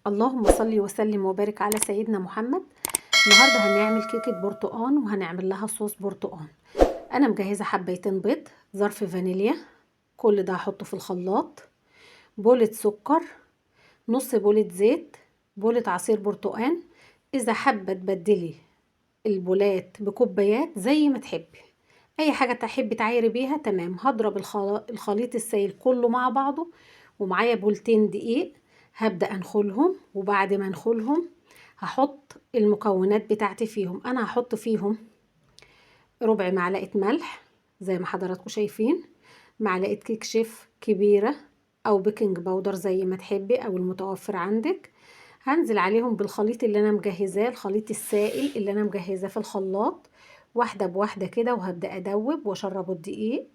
اللهم صل وسلم وبارك على سيدنا محمد. النهارده هنعمل كيكه برتقان وهنعمل لها صوص برتقان. انا مجهزه حبيتين بيض، ظرف فانيليا، كل ده هحطه في الخلاط، بولة سكر، نص بولة زيت، بولة عصير برتقان. اذا حابه تبدلي البولات بكوبايات زي ما تحبي، اي حاجه تحبي تعايري بيها تمام. هضرب الخليط السائل كله مع بعضه، ومعايا بولتين دقيق هبدأ انخلهم. وبعد ما انخلهم هحط المكونات بتاعتي فيهم. انا هحط فيهم ربع معلقة ملح زي ما حضراتكم شايفين، معلقة كيك شيف كبيرة او بيكنج باودر زي ما تحبي او المتوفر عندك. هنزل عليهم بالخليط اللي انا مجهزاه، الخليط السائل اللي انا مجهزاه في الخلاط، واحدة بواحدة كده، وهبدأ ادوب واشربه الدقيق.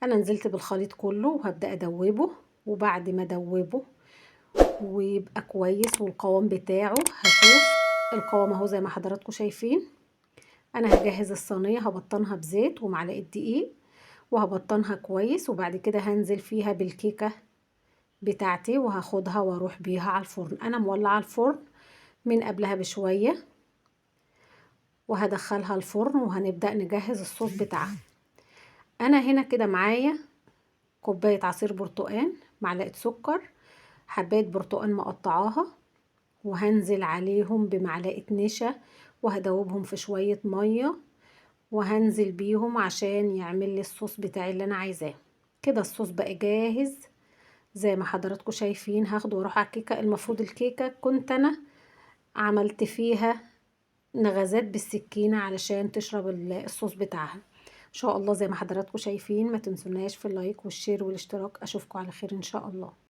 انا نزلت بالخليط كله وهبدأ ادوبه، وبعد ما ادوبه ويبقى كويس والقوام بتاعه، هشوف القوام اهو زي ما حضراتكم شايفين. انا هجهز الصينيه، هبطنها بزيت ومعلقه دقيق وهبطنها كويس، وبعد كده هنزل فيها بالكيكه بتاعتي وهاخدها واروح بيها على الفرن. انا مولعه الفرن من قبلها بشويه، وهدخلها الفرن وهنبدا نجهز الصوص بتاعها. انا هنا كده معايا كوبايه عصير برتقان، معلقه سكر، حبايه برتقان مقطعاها، وهنزل عليهم بمعلقة نشا وهدوبهم في شوية مية، وهنزل بيهم عشان يعمل لي الصوص بتاعي اللي انا عايزاه. كده الصوص بقى جاهز زي ما حضراتكم شايفين. هاخده واروح على الكيكة. المفروض الكيكة كنت انا عملت فيها نغزات بالسكينة علشان تشرب الصوص بتاعها. ان شاء الله زي ما حضراتكم شايفين. ما تنسوناش في اللايك والشير والاشتراك. اشوفكم على خير ان شاء الله.